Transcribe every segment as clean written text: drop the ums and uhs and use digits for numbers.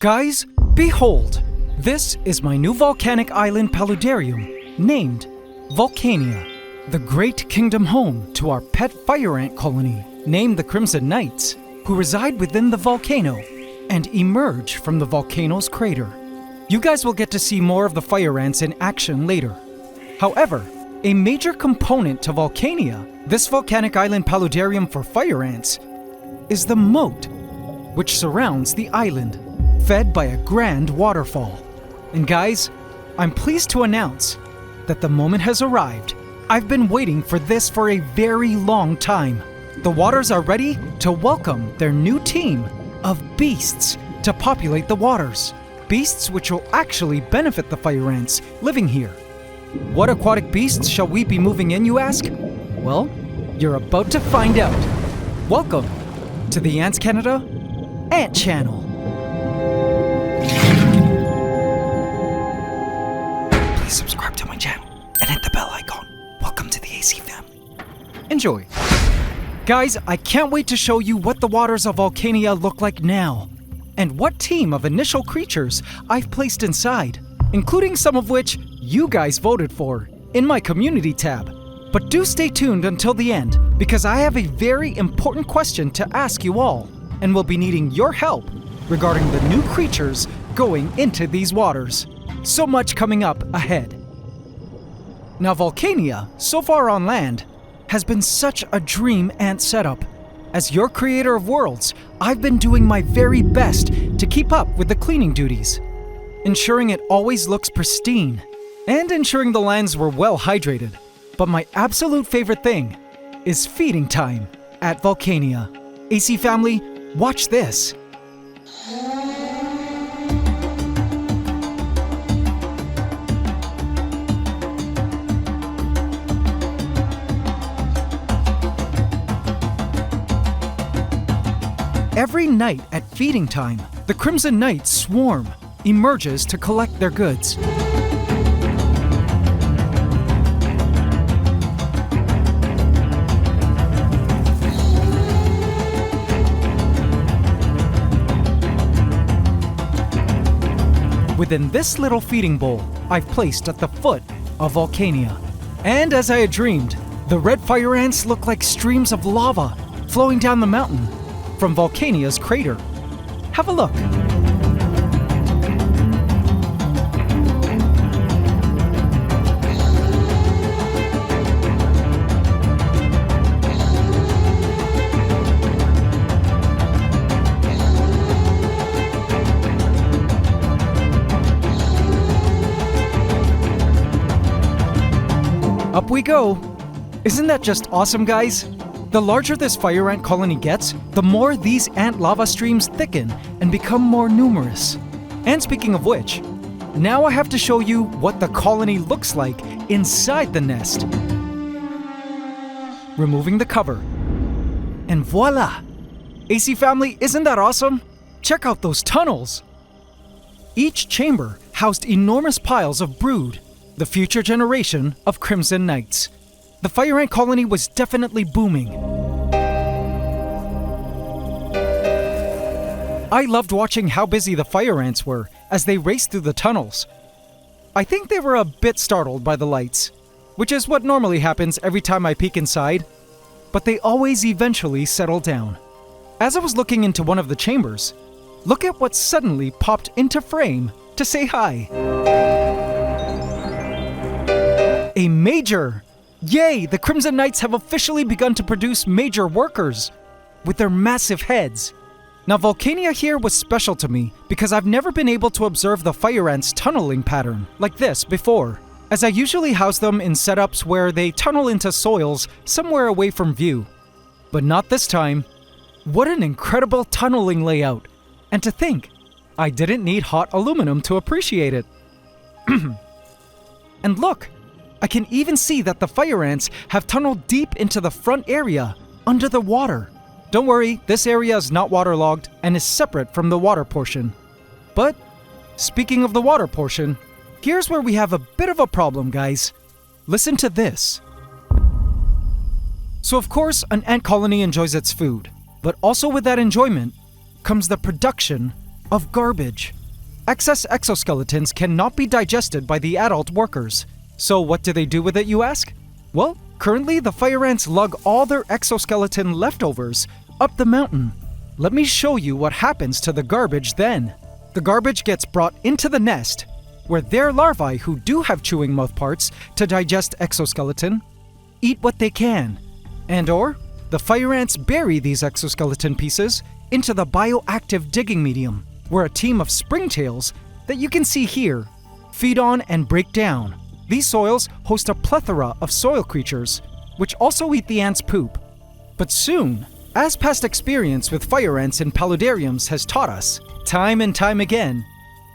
Guys, behold! This is my new volcanic island Paludarium, named Volcania, the great kingdom home to our pet fire ant colony, named the Crimson Knights, who reside within the volcano and emerge from the volcano's crater. You guys will get to see more of the fire ants in action later. However, a major component to Volcania, this volcanic island Paludarium for fire ants, is the moat, which surrounds the island, fed by a grand waterfall. And guys, I'm pleased to announce that the moment has arrived. I've been waiting for this for a very long time. The waters are ready to welcome their new team of beasts to populate the waters. Beasts which will actually benefit the fire ants living here. What aquatic beasts shall we be moving in, you ask? Well, you're about to find out. Welcome to the AntsCanada Ant Channel. Please subscribe to my channel and hit the bell icon. Welcome to the AC family. Enjoy. Guys, I can't wait to show you what the waters of Volcania look like now, and what team of initial creatures I've placed inside, including some of which you guys voted for in my community tab. But do stay tuned until the end, because I have a very important question to ask you all, and will be needing your help regarding the new creatures going into these waters. So much coming up ahead. Now, Volcania, so far on land, has been such a dream ant setup. As your creator of worlds, I've been doing my very best to keep up with the cleaning duties, ensuring it always looks pristine, and ensuring the lands were well hydrated. But my absolute favorite thing is feeding time at Volcania. AC family, watch this. Every night at feeding time, the Crimson Knights swarm emerges to collect their goods. Within this little feeding bowl, I've placed at the foot of Volcania. And as I had dreamed, the red fire ants look like streams of lava flowing down the mountain from Volcania's crater. Have a look. Up we go. Isn't that just awesome, guys? The larger this fire ant colony gets, the more these ant lava streams thicken and become more numerous. And speaking of which, now I have to show you what the colony looks like inside the nest. Removing the cover. And voila! AC family, isn't that awesome? Check out those tunnels! Each chamber housed enormous piles of brood, the future generation of Crimson Knights. The fire ant colony was definitely booming. I loved watching how busy the fire ants were as they raced through the tunnels. I think they were a bit startled by the lights, which is what normally happens every time I peek inside, but they always eventually settle down. As I was looking into one of the chambers, look at what suddenly popped into frame to say hi. A major! Yay! The Crimson Knights have officially begun to produce major workers with their massive heads. Now, Volcania here was special to me because I've never been able to observe the fire ants' tunneling pattern like this before, as I usually house them in setups where they tunnel into soils somewhere away from view. But not this time. What an incredible tunneling layout! And to think, I didn't need hot aluminum to appreciate it. And look! I can even see that the fire ants have tunneled deep into the front area, under the water. Don't worry, this area is not waterlogged and is separate from the water portion. But, speaking of the water portion, here's where we have a bit of a problem, guys. Listen to this. So of course, an ant colony enjoys its food, but also with that enjoyment comes the production of garbage. Excess exoskeletons cannot be digested by the adult workers. So what do they do with it, you ask? Well, currently the fire ants lug all their exoskeleton leftovers up the mountain. Let me show you what happens to the garbage then. The garbage gets brought into the nest, where their larvae, who do have chewing mouthparts to digest exoskeleton, eat what they can. And/or the fire ants bury these exoskeleton pieces into the bioactive digging medium, where a team of springtails that you can see here feed on and break down. These soils host a plethora of soil creatures, which also eat the ants' poop. But soon, as past experience with fire ants in paludariums has taught us, time and time again,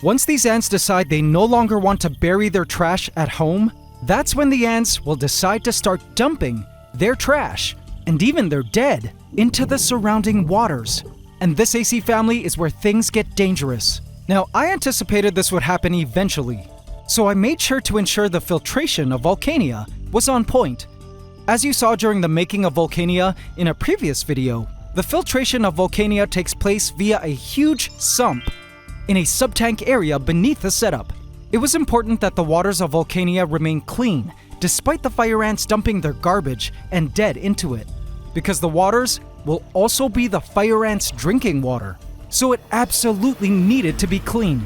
once these ants decide they no longer want to bury their trash at home, that's when the ants will decide to start dumping their trash, and even their dead, into the surrounding waters. And this AC family is where things get dangerous. Now, I anticipated this would happen eventually, so I made sure to ensure the filtration of Volcania was on point. As you saw during the making of Volcania in a previous video, the filtration of Volcania takes place via a huge sump in a sub-tank area beneath the setup. It was important that the waters of Volcania remain clean, despite the fire ants dumping their garbage and dead into it, because the waters will also be the fire ants' drinking water, so it absolutely needed to be clean.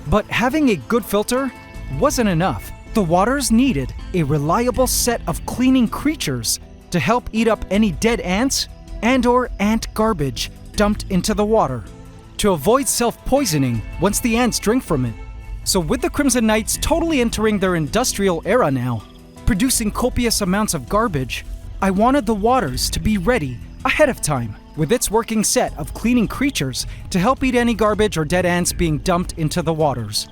But having a good filter wasn't enough. The waters needed a reliable set of cleaning creatures to help eat up any dead ants and/or ant garbage dumped into the water, to avoid self-poisoning once the ants drink from it. So with the Crimson Knights totally entering their industrial era now, producing copious amounts of garbage, I wanted the waters to be ready ahead of time, with its working set of cleaning creatures to help eat any garbage or dead ants being dumped into the waters.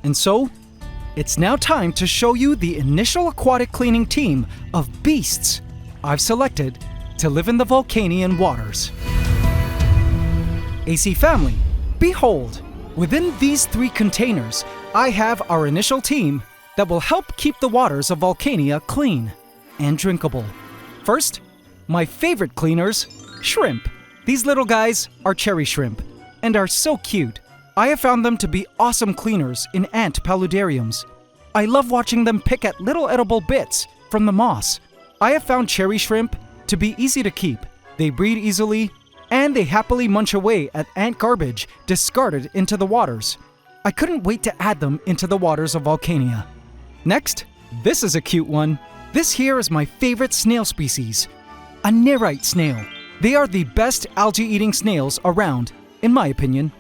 And so, it's now time to show you the initial aquatic cleaning team of beasts I've selected to live in the Volcanian waters. AC family, behold, within these 3 containers, I have our initial team that will help keep the waters of Volcania clean and drinkable. First, my favorite cleaners, shrimp. These little guys are cherry shrimp and are so cute. I have found them to be awesome cleaners in ant paludariums. I love watching them pick at little edible bits from the moss. I have found cherry shrimp to be easy to keep. They breed easily, and they happily munch away at ant garbage discarded into the waters. I couldn't wait to add them into the waters of Volcania. Next, this is a cute one. This here is my favorite snail species, a nerite snail. They are the best algae-eating snails around, in my opinion.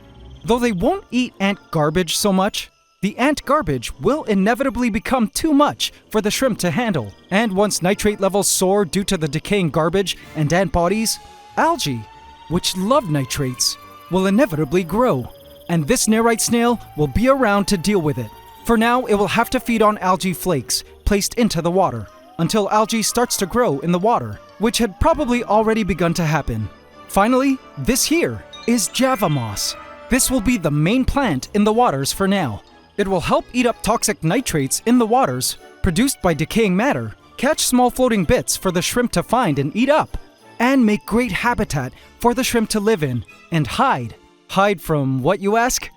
Though they won't eat ant garbage so much, the ant garbage will inevitably become too much for the shrimp to handle. And once nitrate levels soar due to the decaying garbage and ant bodies, algae, which love nitrates, will inevitably grow. And this nerite snail will be around to deal with it. For now, it will have to feed on algae flakes placed into the water, until algae starts to grow in the water, which had probably already begun to happen. Finally, this here is Java moss. This will be the main plant in the waters for now. It will help eat up toxic nitrates in the waters, produced by decaying matter, catch small floating bits for the shrimp to find and eat up, and make great habitat for the shrimp to live in and hide. Hide from what, you ask?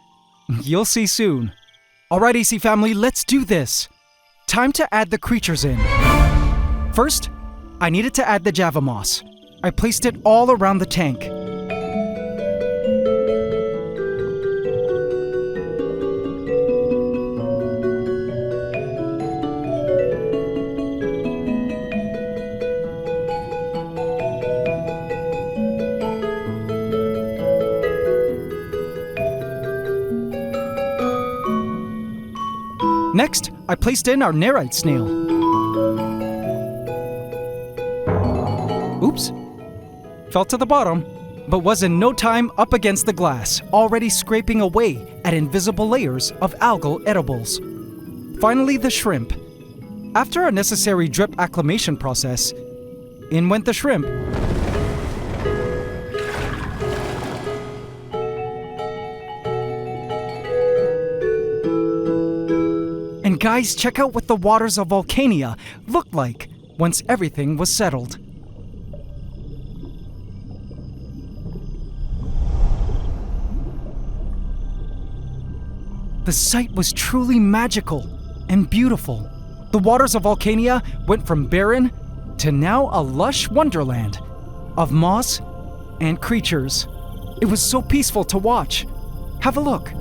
You'll see soon. Alright, AC family, let's do this. Time to add the creatures in. First, I needed to add the Java moss. I placed it all around the tank. Next, I placed in our nerite snail. Oops. Fell to the bottom, but was in no time up against the glass, already scraping away at invisible layers of algal edibles. Finally, the shrimp. After a necessary drip acclimation process, in went the shrimp. And guys, check out what the waters of Volcania looked like once everything was settled. The sight was truly magical and beautiful. The waters of Volcania went from barren to now a lush wonderland of moss and creatures. It was so peaceful to watch. Have a look.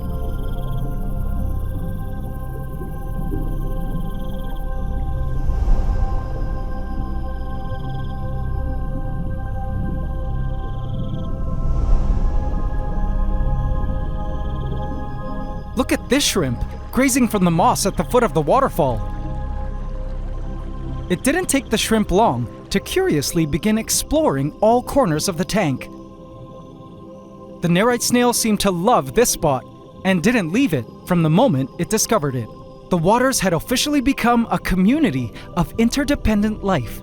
Look at this shrimp, grazing from the moss at the foot of the waterfall. It didn't take the shrimp long to curiously begin exploring all corners of the tank. The nerite snail seemed to love this spot and didn't leave it from the moment it discovered it. The waters had officially become a community of interdependent life.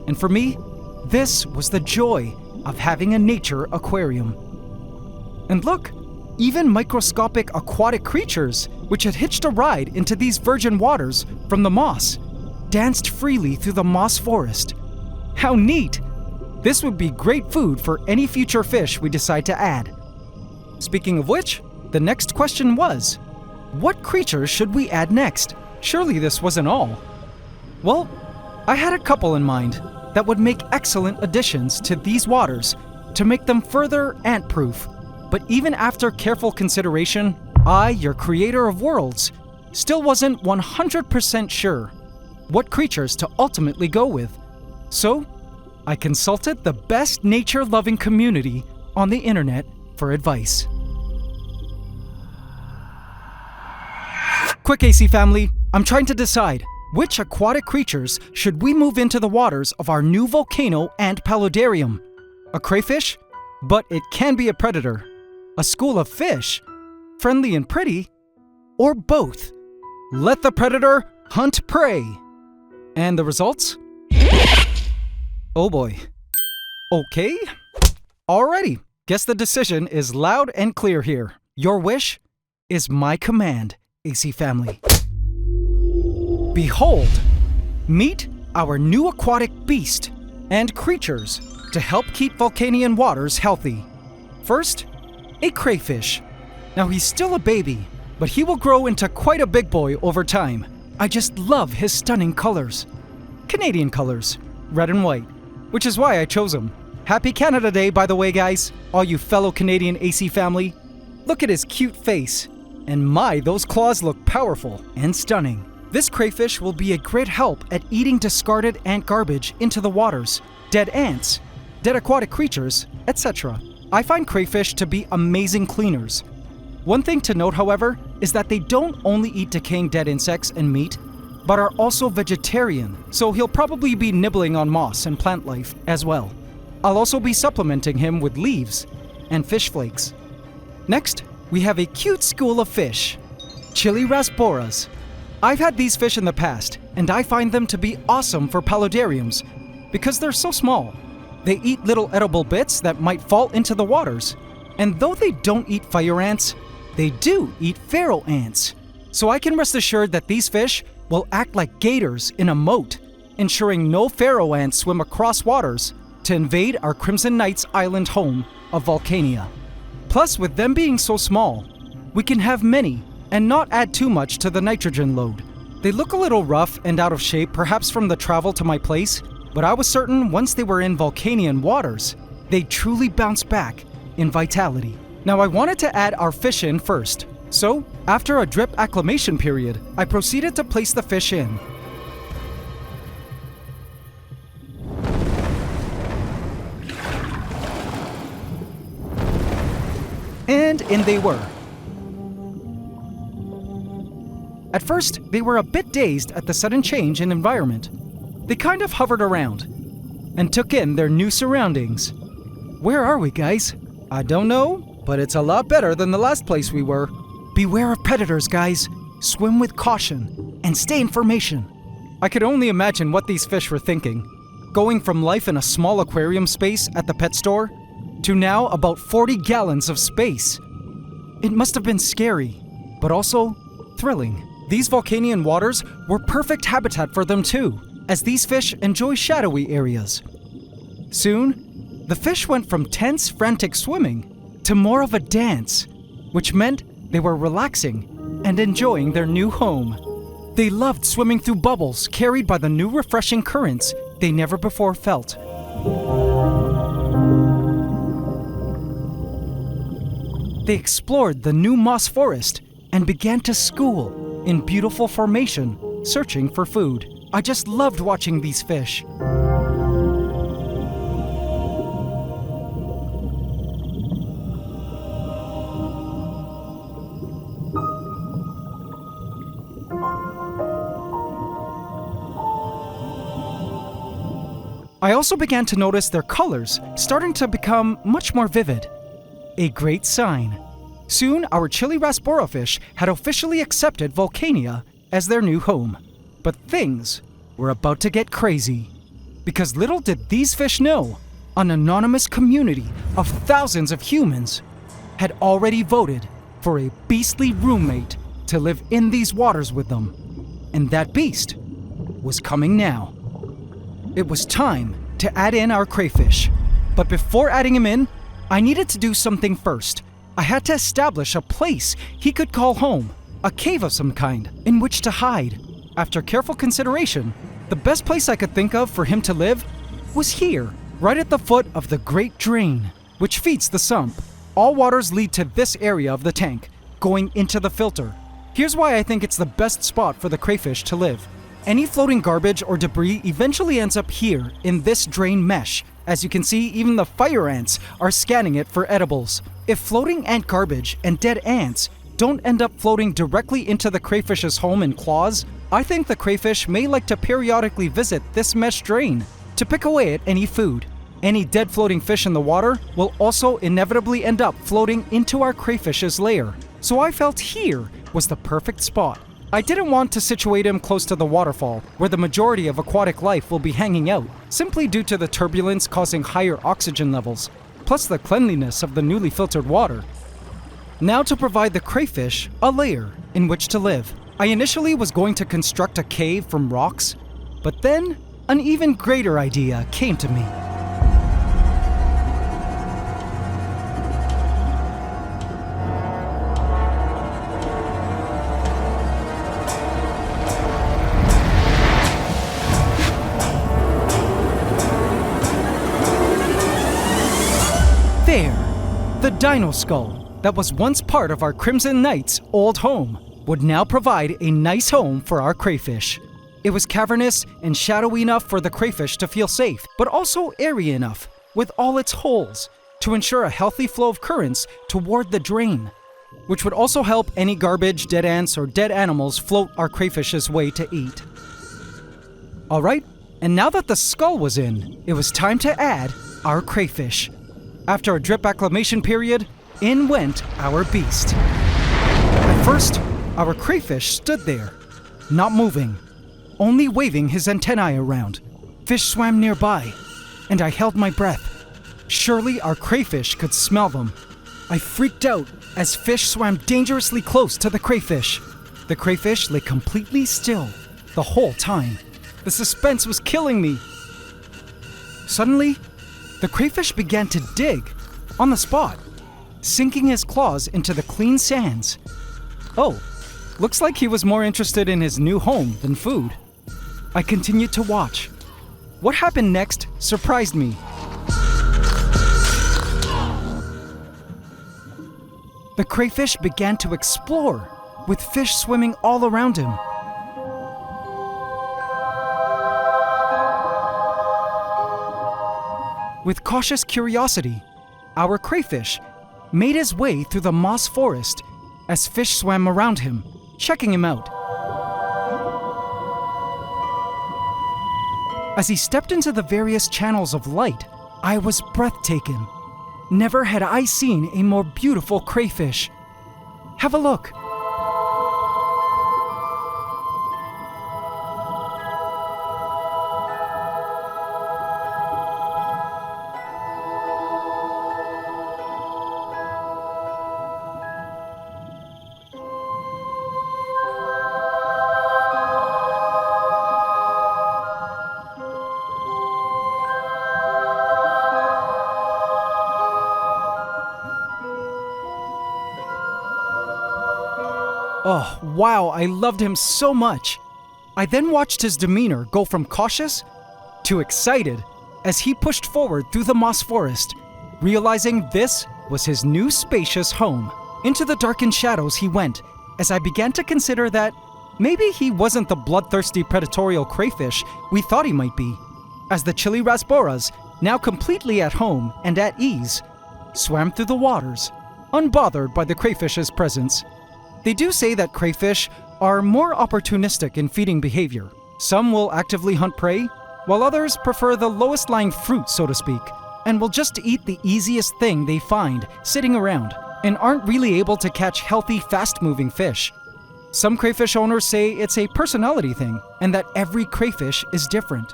And for me, this was the joy of having a nature aquarium. And look, even microscopic aquatic creatures, which had hitched a ride into these virgin waters from the moss, danced freely through the moss forest. How neat! This would be great food for any future fish we decide to add. Speaking of which, the next question was, what creatures should we add next? Surely this wasn't all. Well, I had a couple in mind that would make excellent additions to these waters to make them further ant-proof. But even after careful consideration, I, your creator of worlds, still wasn't 100% sure what creatures to ultimately go with. So, I consulted the best nature-loving community on the internet for advice. Quick, AC family, I'm trying to decide which aquatic creatures should we move into the waters of our new volcano and paludarium. A crayfish? But it can be a predator. A school of fish? Friendly and pretty? Or both? Let the predator hunt prey. And the results? Oh boy. Okay. Alrighty. Guess the decision is loud and clear here. Your wish is my command, AC family. Behold, meet our new aquatic beast and creatures to help keep Volcanian waters healthy. First, a crayfish. Now he's still a baby, but he will grow into quite a big boy over time. I just love his stunning colors. Canadian colors, red and white, which is why I chose him. Happy Canada Day, by the way, guys, all you fellow Canadian AC family. Look at his cute face. And my, those claws look powerful and stunning. This crayfish will be a great help at eating discarded ant garbage into the waters, dead ants, dead aquatic creatures, etc. I find crayfish to be amazing cleaners. One thing to note, however, is that they don't only eat decaying dead insects and meat, but are also vegetarian, so he'll probably be nibbling on moss and plant life as well. I'll also be supplementing him with leaves and fish flakes. Next, we have a cute school of fish, Chili rasboras. I've had these fish in the past, and I find them to be awesome for paludariums because they're so small. They eat little edible bits that might fall into the waters, and though they don't eat fire ants, they do eat pharaoh ants. So I can rest assured that these fish will act like gators in a moat, ensuring no pharaoh ants swim across waters to invade our Crimson Knights island home of Volcania. Plus, with them being so small, we can have many and not add too much to the nitrogen load. They look a little rough and out of shape, perhaps from the travel to my place, but I was certain once they were in Volcanian waters, they'd truly bounce back in vitality. Now I wanted to add our fish in first, so after a drip acclimation period, I proceeded to place the fish in. And in they were. At first, they were a bit dazed at the sudden change in environment. They kind of hovered around and took in their new surroundings. Where are we, guys? I don't know, but it's a lot better than the last place we were. Beware of predators, guys. Swim with caution and stay in formation. I could only imagine what these fish were thinking. Going from life in a small aquarium space at the pet store to now about 40 gallons of space. It must have been scary, but also thrilling. These Volcanian waters were perfect habitat for them too, as these fish enjoy shadowy areas. Soon, the fish went from tense, frantic swimming to more of a dance, which meant they were relaxing and enjoying their new home. They loved swimming through bubbles carried by the new refreshing currents they never before felt. They explored the new moss forest and began to school in beautiful formation, searching for food. I just loved watching these fish. I also began to notice their colors starting to become much more vivid. A great sign. Soon, our chili rasborofish had officially accepted Volcania as their new home. But things were about to get crazy. Because little did these fish know, an anonymous community of thousands of humans had already voted for a beastly roommate to live in these waters with them. And that beast was coming now. It was time to add in our crayfish. But before adding him in, I needed to do something first. I had to establish a place he could call home, a cave of some kind, in which to hide. After careful consideration, the best place I could think of for him to live was here, right at the foot of the Great Drain, which feeds the sump. All waters lead to this area of the tank, going into the filter. Here's why I think it's the best spot for the crayfish to live. Any floating garbage or debris eventually ends up here in this drain mesh. As you can see, even the fire ants are scanning it for edibles. If floating ant garbage and dead ants don't end up floating directly into the crayfish's home in claws, I think the crayfish may like to periodically visit this mesh drain to pick away at any food. Any dead floating fish in the water will also inevitably end up floating into our crayfish's lair. So I felt here was the perfect spot. I didn't want to situate him close to the waterfall, where the majority of aquatic life will be hanging out, simply due to the turbulence causing higher oxygen levels, plus the cleanliness of the newly filtered water. Now to provide the crayfish a lair in which to live. I initially was going to construct a cave from rocks, but then an even greater idea came to me. There, the dino skull that was once part of our Crimson Knight's old home would now provide a nice home for our crayfish. It was cavernous and shadowy enough for the crayfish to feel safe, but also airy enough, with all its holes, to ensure a healthy flow of currents toward the drain, which would also help any garbage, dead ants, or dead animals float our crayfish's way to eat. Alright, and now that the skull was in, it was time to add our crayfish. After a drip acclimation period, in went our beast. At first, our crayfish stood there, not moving, only waving his antennae around. Fish swam nearby, and I held my breath. Surely our crayfish could smell them. I freaked out as fish swam dangerously close to the crayfish. The crayfish lay completely still the whole time. The suspense was killing me. Suddenly, the crayfish began to dig on the spot, sinking his claws into the clean sands. Oh, looks like he was more interested in his new home than food. I continued to watch. What happened next surprised me. The crayfish began to explore, with fish swimming all around him. With cautious curiosity, our crayfish made his way through the moss forest as fish swam around him, checking him out. As he stepped into the various channels of light, I was breathtaken. Never had I seen a more beautiful crayfish. Have a look. Oh, wow, I loved him so much. I then watched his demeanor go from cautious to excited as he pushed forward through the moss forest, realizing this was his new spacious home. Into the darkened shadows he went as I began to consider that maybe he wasn't the bloodthirsty predatorial crayfish we thought he might be, as the chili rasboras, now completely at home and at ease, swam through the waters, unbothered by the crayfish's presence. They do say that crayfish are more opportunistic in feeding behavior. Some will actively hunt prey, while others prefer the lowest lying fruit, so to speak, and will just eat the easiest thing they find sitting around, and aren't really able to catch healthy, fast-moving fish. Some crayfish owners say it's a personality thing, and that every crayfish is different.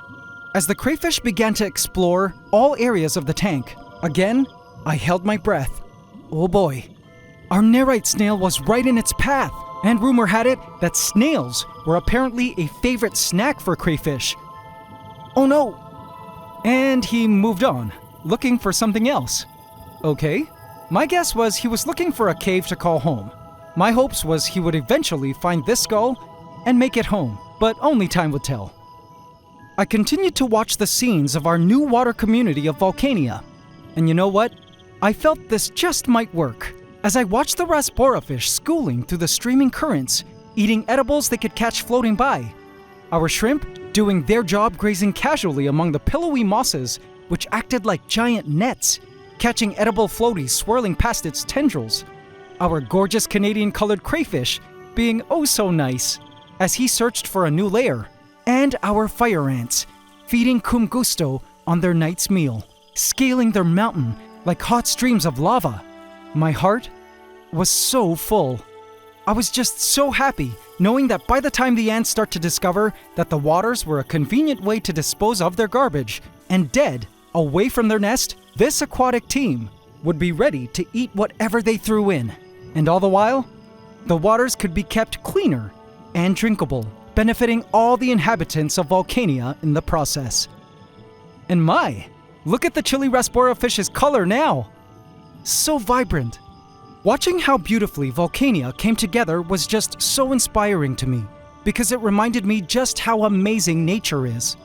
As the crayfish began to explore all areas of the tank, again, I held my breath. Oh boy. Our nerite snail was right in its path, and rumor had it that snails were apparently a favorite snack for crayfish. Oh no! And he moved on, looking for something else. Okay. My guess was he was looking for a cave to call home. My hopes was he would eventually find this skull and make it home, but only time would tell. I continued to watch the scenes of our new water community of Volcania, and you know what? I felt this just might work, as I watched the rasbora fish schooling through the streaming currents, eating edibles they could catch floating by. Our shrimp doing their job grazing casually among the pillowy mosses, which acted like giant nets, catching edible floaties swirling past its tendrils. Our gorgeous Canadian-colored crayfish being oh so nice as he searched for a new lair, and our fire ants feeding cum gusto on their night's meal, scaling their mountain like hot streams of lava. My heart was so full. I was just so happy knowing that by the time the ants start to discover that the waters were a convenient way to dispose of their garbage and dead away from their nest, this aquatic team would be ready to eat whatever they threw in. And all the while, the waters could be kept cleaner and drinkable, benefiting all the inhabitants of Volcania in the process. And my, look at the chili rasbora fish's color now! So vibrant. Watching how beautifully Volcania came together was just so inspiring to me, because it reminded me just how amazing nature is.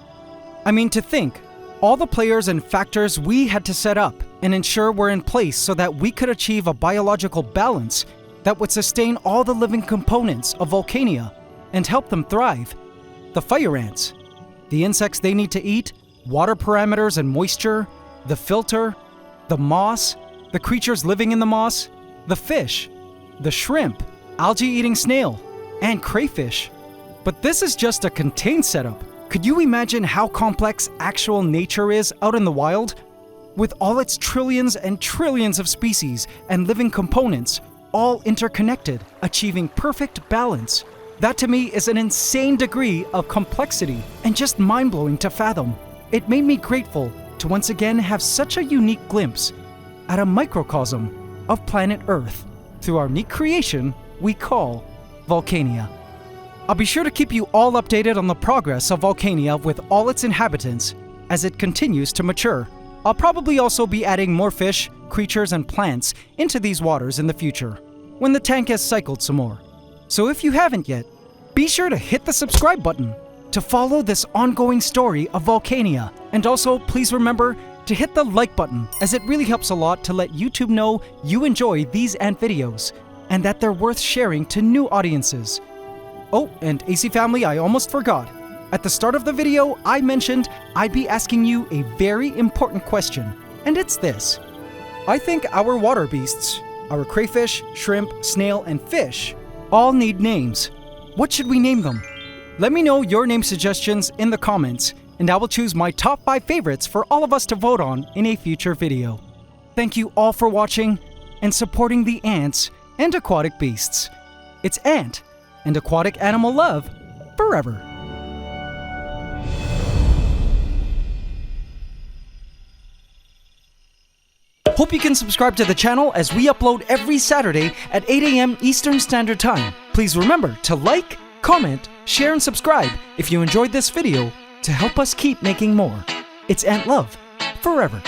I mean, to think, all the players and factors we had to set up and ensure were in place so that we could achieve a biological balance that would sustain all the living components of Volcania and help them thrive. The fire ants, the insects they need to eat, water parameters and moisture, the filter, the moss, the creatures living in the moss, the fish, the shrimp, algae-eating snail, and crayfish. But this is just a contained setup. Could you imagine how complex actual nature is out in the wild? With all its trillions and trillions of species and living components, all interconnected, achieving perfect balance. That to me is an insane degree of complexity and just mind-blowing to fathom. It made me grateful to once again have such a unique glimpse at a microcosm of planet Earth through our neat creation we call Volcania. I'll be sure to keep you all updated on the progress of Volcania with all its inhabitants as it continues to mature. I'll probably also be adding more fish, creatures, and plants into these waters in the future, when the tank has cycled some more. So if you haven't yet, be sure to hit the subscribe button to follow this ongoing story of Volcania. And also, please remember to hit the like button, as it really helps a lot to let YouTube know you enjoy these ant videos and that they're worth sharing to new audiences. Oh, and AC family, I almost forgot. At the start of the video, I mentioned I'd be asking you a very important question, and it's this. I think our water beasts, our crayfish, shrimp, snail, and fish, all need names. What should we name them? Let me know your name suggestions in the comments, and I will choose my top 5 favorites for all of us to vote on in a future video. Thank you all for watching and supporting the ants and aquatic beasts. It's Ant and aquatic animal love forever. Hope you can subscribe to the channel as we upload every Saturday at 8 a.m. Eastern Standard Time. Please remember to like, comment, share, and subscribe if you enjoyed this video to help us keep making more. It's Ant Love forever.